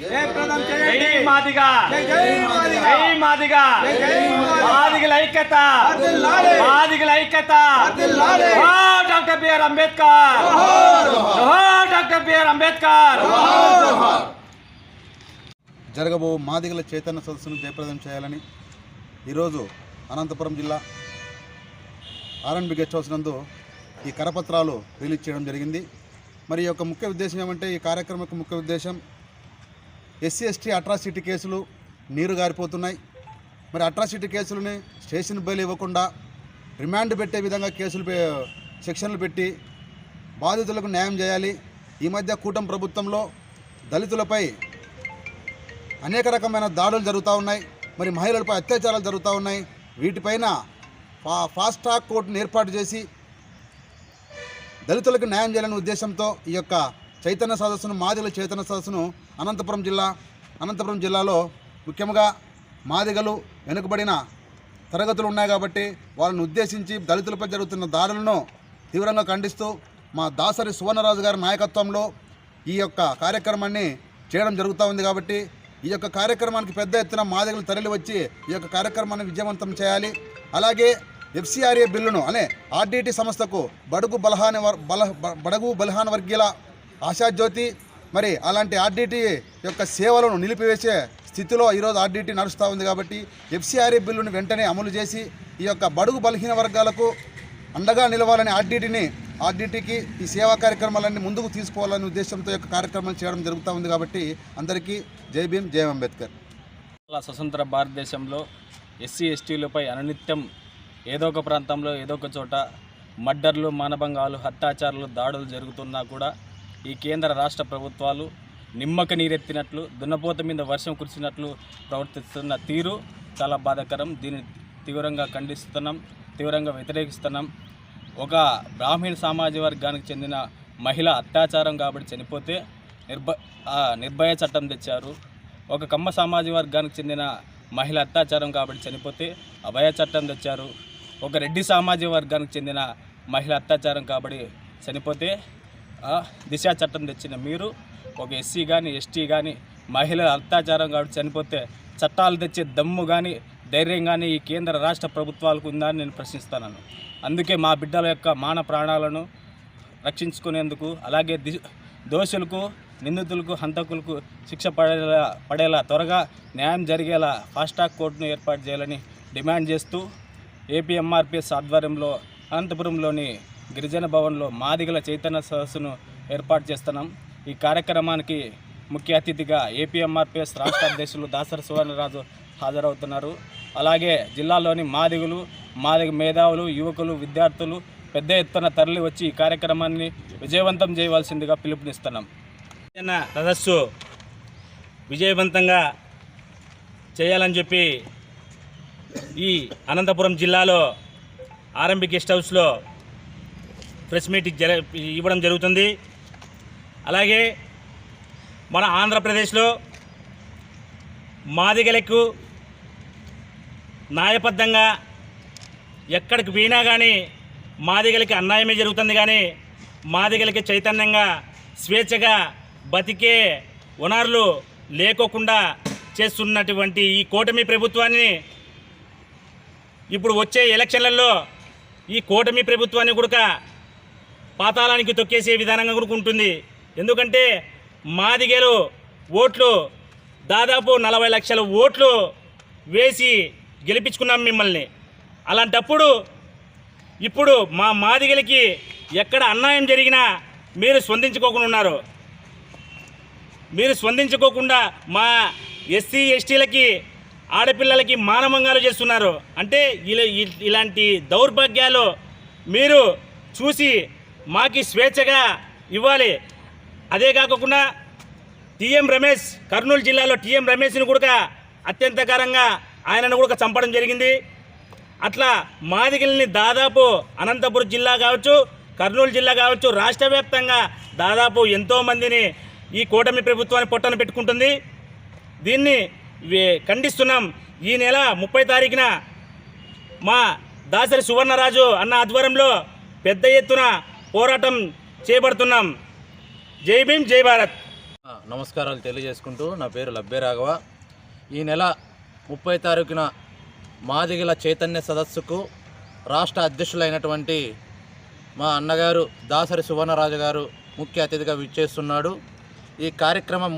మాదిగా మాదిగల ఐక్యత doctor BR Ambedkar doctor BR Ambedkar. జరగబో మాదిగల చైతన్య సదస్సును జయప్రదం చేయాలని ఈరోజు అనంతపురం జిల్లా ఆర్ఎన్బి గెస్ట్ హౌస్ నందు ఈ కరపత్రాలు రిలీజ్ చేయడం జరిగింది. మరి యొక్క ముఖ్య ఉద్దేశం ఏమంటే, ఈ కార్యక్రమం యొక్క ముఖ్య ఉద్దేశం ఎస్సీ ఎస్టీ అట్రాసిటీ కేసులు నీరు గారిపోతున్నాయి. మరి అట్రాసిటీ కేసులని స్టేషన్ బెయిల్ ఇవ్వకుండా రిమాండ్ పెట్టే విధంగా సెక్షన్లు పెట్టి బాధితులకు న్యాయం చేయాలి. ఈ మధ్య కూటమి ప్రభుత్వంలో దళితులపై అనేక రకమైన దాడులు జరుగుతూ ఉన్నాయి. మరి మహిళలపై అత్యాచారాలు జరుగుతూ ఉన్నాయి. వీటిపైన ఫాస్ట్ ట్రాక్ కోర్టును ఏర్పాటు చేసి దళితులకు న్యాయం చేయాలనే ఉద్దేశంతో ఈ యొక్క చైతన్య సదస్సును, మాదిగల చైతన్య సదస్సును అనంతపురం జిల్లాలో ముఖ్యంగా మాదిగలు వెనుకబడిన తరగతులు ఉన్నాయి కాబట్టి వాళ్ళని ఉద్దేశించి దళితులపై జరుగుతున్న దాడులను తీవ్రంగా ఖండిస్తూ మా దాసరి సువర్ణరాజు గారి నాయకత్వంలో ఈ యొక్క కార్యక్రమాన్ని చేయడం జరుగుతూ ఉంది. కాబట్టి ఈ యొక్క కార్యక్రమానికి పెద్ద ఎత్తున మాదిగలు తరలి వచ్చి ఈ యొక్క కార్యక్రమాన్ని విజయవంతం చేయాలి. అలాగే ఎఫ్సిఆర్ఏ బిల్లును అనే ఆర్డిటి సంస్థకు బడుగు బలహాన వర్గీయుల ఆశాజ్యోతి, మరి అలాంటి ఆర్డిటి యొక్క సేవలను నిలిపివేసే స్థితిలో ఈరోజు ఆర్డిటి నడుస్తూ ఉంది. కాబట్టి ఎఫ్సిఆర్ఏ బిల్లును వెంటనే అమలు చేసి ఈ యొక్క బడుగు బలహీన వర్గాలకు అండగా నిలవాలని ఆర్డిటికి ఈ సేవా కార్యక్రమాలన్నీ ముందుకు తీసుకోవాలనే ఉద్దేశంతో యొక్క కార్యక్రమాలు చేయడం జరుగుతూ ఉంది. కాబట్టి అందరికీ జై భీమ్, జై అంబేద్కర్. స్వతంత్ర భారతదేశంలో ఎస్సీ ఎస్టీలపై అనునిత్యం ఏదో ఒక ప్రాంతంలో ఏదో ఒక చోట మర్డర్లు, మానభంగాలు, అత్యాచారాలు, దాడులు జరుగుతున్నా కూడా ఈ కేంద్ర రాష్ట్ర ప్రభుత్వాలు నిమ్మక నీరెత్తినట్లు, దున్నపోత మీద వర్షం కురిసినట్లు ప్రవర్తిస్తున్న తీరు చాలా బాధాకరం. దీన్ని తీవ్రంగా ఖండిస్తున్నాం, తీవ్రంగా వ్యతిరేకిస్తున్నాం. ఒక బ్రాహ్మణ సామాజిక వర్గానికి చెందిన మహిళ అత్యాచారం కాబట్టి చనిపోతే నిర్భయ చట్టం తెచ్చారు. ఒక కమ్మ సామాజిక వర్గానికి చెందిన మహిళ అత్యాచారం కాబట్టి చనిపోతే అభయ చట్టం తెచ్చారు. ఒక రెడ్డి సామాజిక వర్గానికి చెందిన మహిళ అత్యాచారం కాబట్టి చనిపోతే దిశ చట్టం తెచ్చిన మీరు ఒక ఎస్సీ కానీ ఎస్టీ కానీ మహిళల అత్యాచారం కాబట్టి చనిపోతే చట్టాలు తెచ్చే దమ్ము కానీ ధైర్యం కానీ ఈ కేంద్ర రాష్ట్ర ప్రభుత్వాలకు ఉందని నేను ప్రశ్నిస్తున్నాను. అందుకే మా బిడ్డల యొక్క మాన ప్రాణాలను రక్షించుకునేందుకు, అలాగే దోషులకు, నిందితులకు, హంతకులకు శిక్ష పడేలా త్వరగా న్యాయం జరిగేలా ఫాస్ట్ ట్రాక్ కోర్టును ఏర్పాటు చేయాలని డిమాండ్ చేస్తూ ఏపీఎంఆర్పిఎస్ ఆధ్వర్యంలో అనంతపురంలోని గిరిజన భవన్లో మాదిగల చైతన్య సదస్సును ఏర్పాటు చేస్తున్నాం. ఈ కార్యక్రమానికి ముఖ్య అతిథిగా ఏపీఎంఆర్పిఎస్ రాష్ట్ర అధ్యక్షులు దాసరి సువర్ణరాజు హాజరవుతున్నారు. అలాగే జిల్లాలోని మాదిగ మేధావులు, యువకులు, విద్యార్థులు పెద్ద ఎత్తున తరలి వచ్చి ఈ కార్యక్రమాన్ని విజయవంతం చేయవలసిందిగా పిలుపునిస్తున్నాం. సదస్సు విజయవంతంగా చేయాలని చెప్పి ఈ అనంతపురం జిల్లాలో ఆర్ఎన్బి గెస్ట్ హౌస్లో ప్రెస్ మీటింగ్ ఇవ్వడం జరుగుతుంది. అలాగే మన ఆంధ్రప్రదేశ్లో మాదిగలకు న్యాయబద్ధంగా ఎక్కడికి పోయినా కానీ మాదిగలకి అన్యాయమే జరుగుతుంది. కానీ మాదిగలకి చైతన్యంగా స్వేచ్ఛగా బతికే వనరులు లేకోకుండా చేస్తున్నటువంటి ఈ కూటమి ప్రభుత్వాన్ని ఇప్పుడు వచ్చే ఎలక్షన్లలో ఈ కూటమి ప్రభుత్వాన్ని కూడా పాతాళానికి తొక్కేసే విధానంగా కూడా ఉంటుంది. ఎందుకంటే మాదిగలు ఓట్లు దాదాపు 40 లక్షల ఓట్లు వేసి గెలిపించుకున్నాం మిమ్మల్ని. అలాంటప్పుడు ఇప్పుడు మా మాదిగలకి ఎక్కడ అన్యాయం జరిగినా మీరు స్పందించుకోకుండా ఉన్నారు. మీరు స్పందించుకోకుండా మా ఎస్సీ ఎస్టీలకి, ఆడపిల్లలకి మానభంగాలు చేస్తున్నారు. అంటే ఇలాంటి దౌర్భాగ్యాలు మీరు చూసి మాకి స్వేచ్ఛగా ఇవ్వాలి. అదే కాకుండా టీఎం రమేష్, కర్నూలు జిల్లాలో టీఎం రమేష్ని కూడా అత్యంతకరంగా ఆయనను కూడా చంపడం జరిగింది. అట్లా మాదిగల్ని దాదాపు అనంతపురం జిల్లా కావచ్చు, కర్నూలు జిల్లా కావచ్చు, రాష్ట్ర వ్యాప్తంగా దాదాపు ఎంతోమందిని ఈ కూటమి ప్రభుత్వాన్ని పొట్టన పెట్టుకుంటుంది. దీన్ని ఖండిస్తున్నాం. ఈ నెల 30 తారీఖున మా దాసరి సువర్ణరాజు అన్న ఆధ్వర్యంలో పెద్ద ఎత్తున పోరాటం చేపడుతున్నాం. జై భీమ్, జై భారత్. నమస్కారాలు తెలియజేసుకుంటూ నా పేరు లబ్బే రాఘవ. ఈ నెల 30 తారీఖున మాదిగల చైతన్య సదస్సుకు రాష్ట్ర అధ్యక్షులైనటువంటి మా అన్నగారు దాసరి సువర్ణరాజు గారు ముఖ్య అతిథిగా విచ్చేస్తున్నాడు. ఈ కార్యక్రమం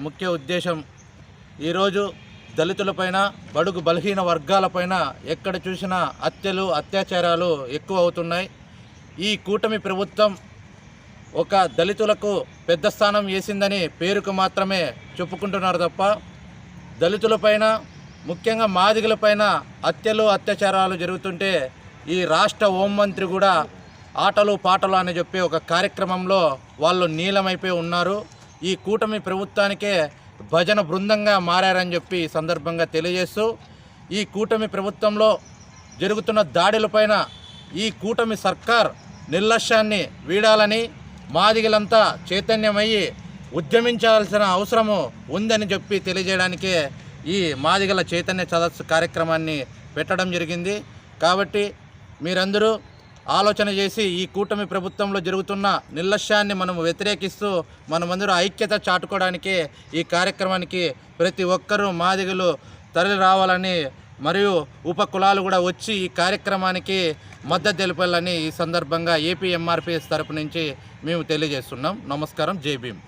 ముఖ్య ఉద్దేశం ఈరోజు దళితులపైన, బడుగు బలహీన వర్గాలపైన ఎక్కడ చూసినా హత్యలు, అత్యాచారాలు ఎక్కువ అవుతున్నాయి. ఈ కూటమి ప్రభుత్వం ఒక దళితులకు పెద్ద స్థానం వేసిందని పేరుకు మాత్రమే చెప్పుకుంటున్నారు తప్ప దళితులపైన, ముఖ్యంగా మాదిగలపైన హత్యలు, అత్యాచారాలు జరుగుతుంటే ఈ రాష్ట్ర హోంమంత్రి కూడా ఆటలు పాటలు అని చెప్పి ఒక కార్యక్రమంలో వాళ్ళు నీలమైపోయి ఉన్నారు. ఈ కూటమి ప్రభుత్వానికే భజన బృందంగా మారారని చెప్పి ఈ సందర్భంగా తెలియజేస్తూ, ఈ కూటమి ప్రభుత్వంలో జరుగుతున్న దాడులపైన ఈ కూటమి సర్కార్ నిర్లక్ష్యాన్ని వీడాలని, మాదిగలంతా చైతన్యమయ్యి ఉద్యమించాల్సిన అవసరము ఉందని చెప్పి తెలియజేయడానికే ఈ మాదిగల చైతన్య సదస్సు కార్యక్రమాన్ని పెట్టడం జరిగింది. కాబట్టి మీరందరూ ఆలోచన చేసి ఈ కూటమి ప్రభుత్వంలో జరుగుతున్న నిర్లక్ష్యాన్ని మనము వ్యతిరేకిస్తూ మనమందరూ ఐక్యత చాటుకోవడానికే ఈ కార్యక్రమానికి ప్రతి ఒక్కరూ మాదిగలు తరలి రావాలని, మరియు ఉప కులాలు కూడా వచ్చి ఈ కార్యక్రమానికి మద్దతు తెలపాలని ఈ సందర్భంగా ఏపీ ఎంఆర్పిఎస్ తరపు నుంచి మేము తెలియజేస్తున్నాం. నమస్కారం. జై భీమ్.